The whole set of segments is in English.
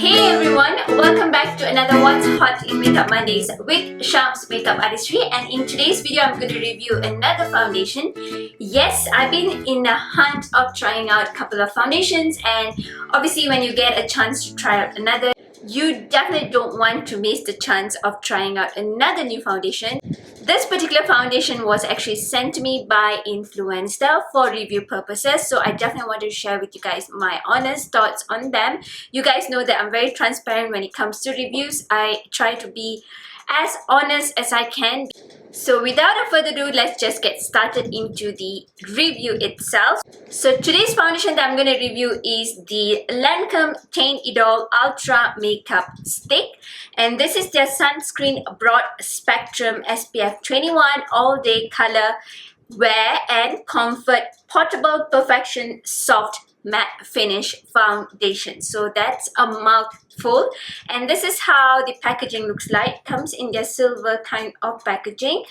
Hey everyone, welcome back to another What's Hot in Makeup Mondays with Sham's Makeup Artistry, and in today's video I'm going to review another foundation. Yes, I've been in the hunt of trying out a couple of foundations, and obviously when you get a chance to try out another, you definitely don't want to miss the chance of trying out another new foundation. This particular foundation was actually sent to me by Influenster for review purposes, so I definitely want to share with you guys my honest thoughts on them. You guys know that I'm very transparent when it comes to reviews. I try to be as honest as I can. So without a further ado, let's just get started into the review itself. So today's foundation that I'm going to review is the Lancome Teint Idole Ultra Makeup Stick, and this is their sunscreen broad spectrum SPF 21 all day color wear and comfort portable perfection soft matte finish foundation. So that's a mouthful, and this is how the packaging looks like. Comes in their silver kind of packaging,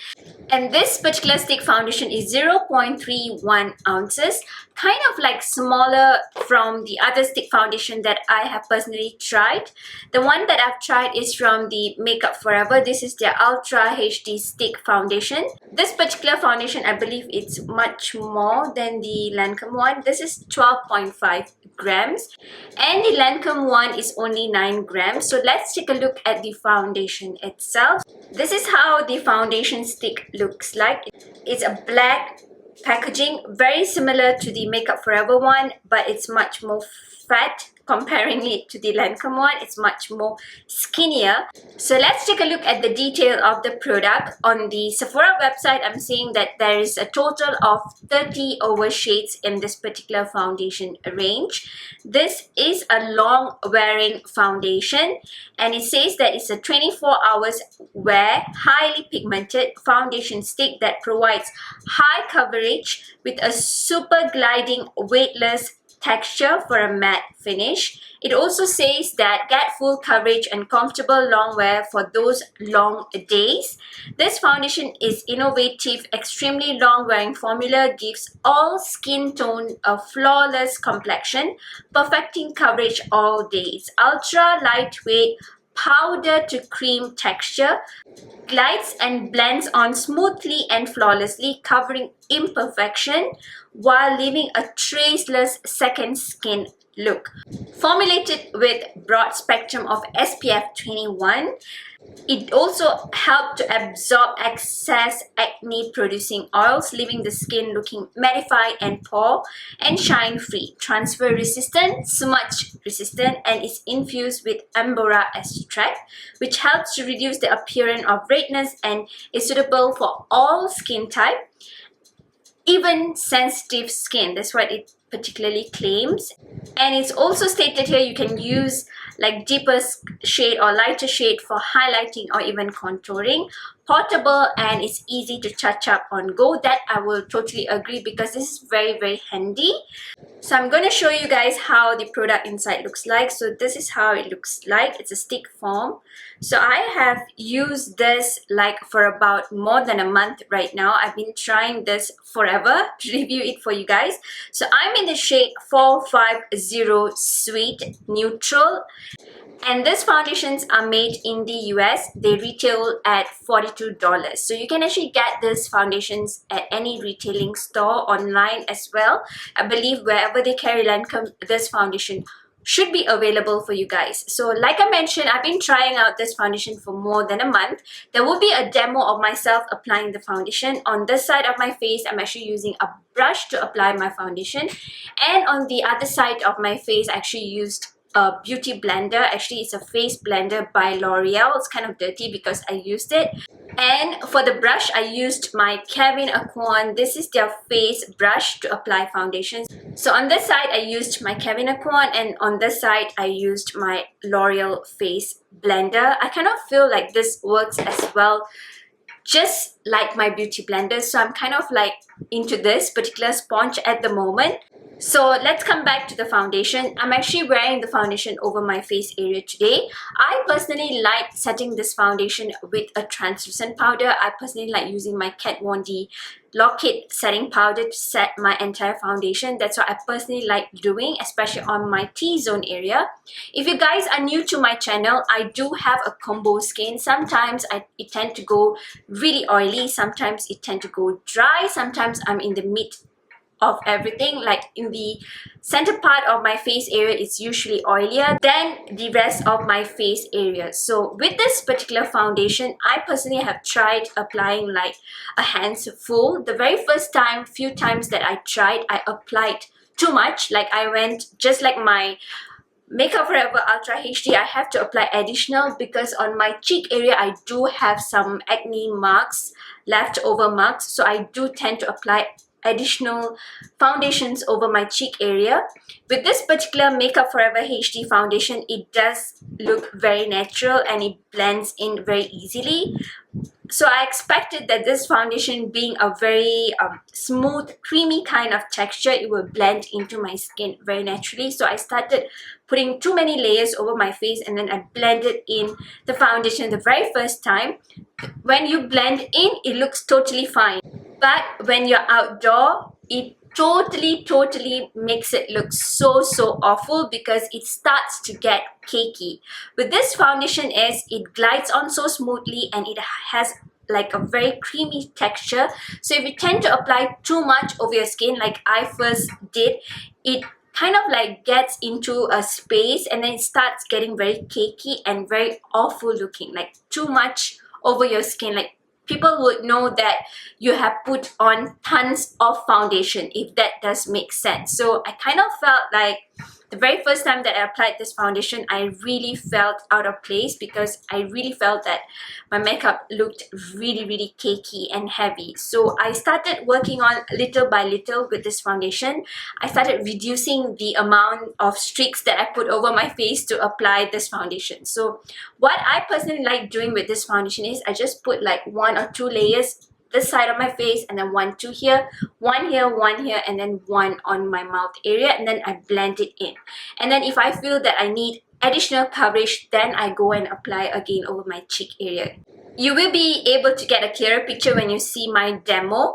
and this particular stick foundation is 0.31 ounces, kind of like smaller from the other stick foundation that I have personally tried. The one that I've tried is from the Makeup Forever. This is their Ultra HD Stick Foundation. This particular foundation, I believe it's much more than the Lancome one. This is 12.5 grams and the Lancome one is only 9 grams. So let's take a look at the foundation itself. This is how the foundation stick looks like. It's a black packaging, very similar to the Makeup Forever one, but it's much more fat. Comparing it to the Lancome one, it's much more skinnier. So let's take a look at the detail of the product. On the Sephora website, I'm seeing that there is a total of 30 over shades in this particular foundation range. This is a long wearing foundation, and it says that it's a 24 hours wear, highly pigmented foundation stick that provides high coverage with a super gliding weightless texture for a matte finish. It also says that get full coverage and comfortable long wear for those long days. This foundation is innovative, extremely long wearing formula, gives all skin tone a flawless complexion, perfecting coverage all days. Ultra lightweight powder to cream texture, glides and blends on smoothly and flawlessly, covering imperfection while leaving a traceless second skin look. Formulated with broad spectrum of SPF 21, it also helped to absorb excess acne producing oils, leaving the skin looking mattified and pore and shine free, transfer resistant, smudge resistant, and is infused with Ambora extract, which helps to reduce the appearance of redness and is suitable for all skin type, even sensitive skin. That's what it particularly claims. And it's also stated here you can use like deeper shade or lighter shade for highlighting or even contouring. Portable, and it's easy to touch up on go. That I will totally agree, because this is very handy. So I'm going to show you guys how the product inside looks like. So this is how it looks like. It's a stick form. So I have used this like for about more than a month right now. I've been trying this forever to review it for you guys. So I'm in the shade 450 Sweet Neutral. And these foundations are made in the US. They retail at $42. So you can actually get these foundations at any retailing store, online as well. I believe wherever they carry Lancome, this foundation should be available for you guys. So like I mentioned, I've been trying out this foundation for more than a month. There will be a demo of myself applying the foundation. On this side of my face, I'm actually using a brush to apply my foundation. And on the other side of my face, I actually used a beauty blender. Actually, it's a face blender by L'Oreal. It's kind of dirty because I used it. And for the brush, I used my Kevyn Aucoin. This is their face brush to apply foundations. So on this side, I used my Kevyn Aucoin, and on this side, I used my L'Oreal face blender. I kind of feel like this works as well, just like my beauty blenders, so I'm kind of like into this particular sponge at the moment. So let's come back to the foundation. I'm actually wearing the foundation over my face area today. I personally like setting this foundation with a translucent powder. I personally like using my Kat Von D Lock-It setting powder to set my entire foundation. That's what I personally like doing, especially on my T-zone area. If you guys are new to my channel, I do have a combo skin. Sometimes it tend to go really oily, sometimes it tend to go dry, sometimes I'm in the mid of everything. Like in the center part of my face area, it's usually oilier than the rest of my face area. So with this particular foundation, I personally have tried applying like a handful. The very first time, few times that I tried, I applied too much. Like I went just like my Makeup Forever Ultra HD, I have to apply additional because on my cheek area I do have some acne marks, leftover marks, so I do tend to apply additional foundations over my cheek area. With this particular Makeup Forever HD foundation, it does look very natural and it blends in very easily. So I expected that this foundation, being a very smooth, creamy kind of texture, it will blend into my skin very naturally. So I started putting too many layers over my face and then I blended in the foundation the very first time. When you blend in, it looks totally fine. But when you're outdoor, it totally makes it look so awful because it starts to get cakey. With this foundation it glides on so smoothly and it has like a very creamy texture. So if you tend to apply too much over your skin like I first did, it kind of like gets into a space and then it starts getting very cakey and very awful looking, like too much over your skin. Like people would know that you have put on tons of foundation, if that does make sense. So I kind of felt like the very first time that I applied this foundation, I really felt out of place because I really felt that my makeup looked really cakey and heavy. So I started working on little by little with this foundation. I started reducing the amount of streaks that I put over my face to apply this foundation. So what I personally like doing with this foundation is I just put like 1 or 2 layers this side of my face and then 1, 2 here, 1 here, and then 1 on my mouth area, and then I blend it in. And then if I feel that I need additional coverage, then I go and apply again over my cheek area. You will be able to get a clearer picture when you see my demo.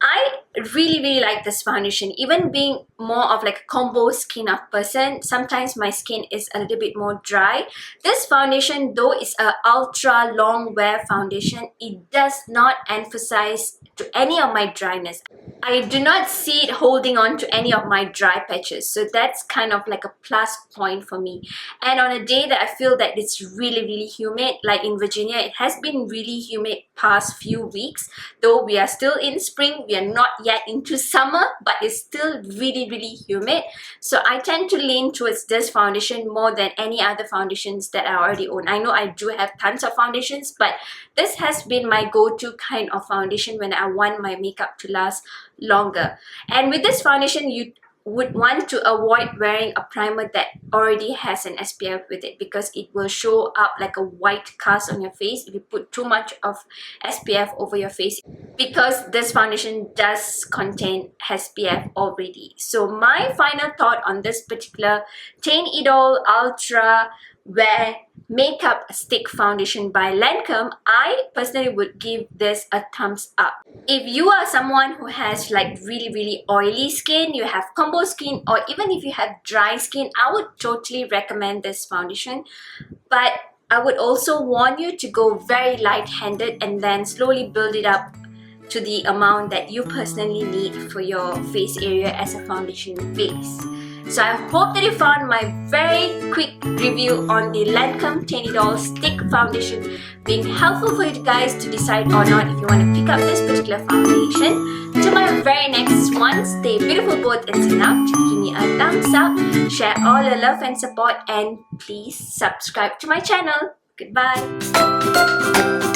I really like this foundation. Even being more of like a combo skin of person, sometimes my skin is a little bit more dry. This foundation, though is a ultra long wear foundation, it does not emphasize to any of my dryness. I do not see it holding on to any of my dry patches, so that's kind of like a plus point for me. And on a day that I feel that it's really humid, like in Virginia, it has been really humid past few weeks. Though we are still in spring, we are not yet into summer, but it's still really humid. So I tend to lean towards this foundation more than any other foundations that I already own. I know I do have tons of foundations, but this has been my go-to kind of foundation when I want my makeup to last longer. And with this foundation, you would want to avoid wearing a primer that already has an SPF with it because it will show up like a white cast on your face if you put too much of SPF over your face, because this foundation does contain SPF already. So my final thought on this particular Teint Idole Ultra Wear Makeup Stick Foundation by Lancome, I personally would give this a thumbs up. If you are someone who has like really oily skin, you have combo skin, or even if you have dry skin, I would totally recommend this foundation. But I would also warn you to go very light-handed and then slowly build it up to the amount that you personally need for your face area as a foundation base. So I hope that you found my very quick review on the Lancome Teint Idole Stick Foundation being helpful for you guys to decide or not if you want to pick up this particular foundation. To my very next one, stay beautiful both ins and out. Give me a thumbs up, share all your love and support, and please subscribe to my channel. Goodbye.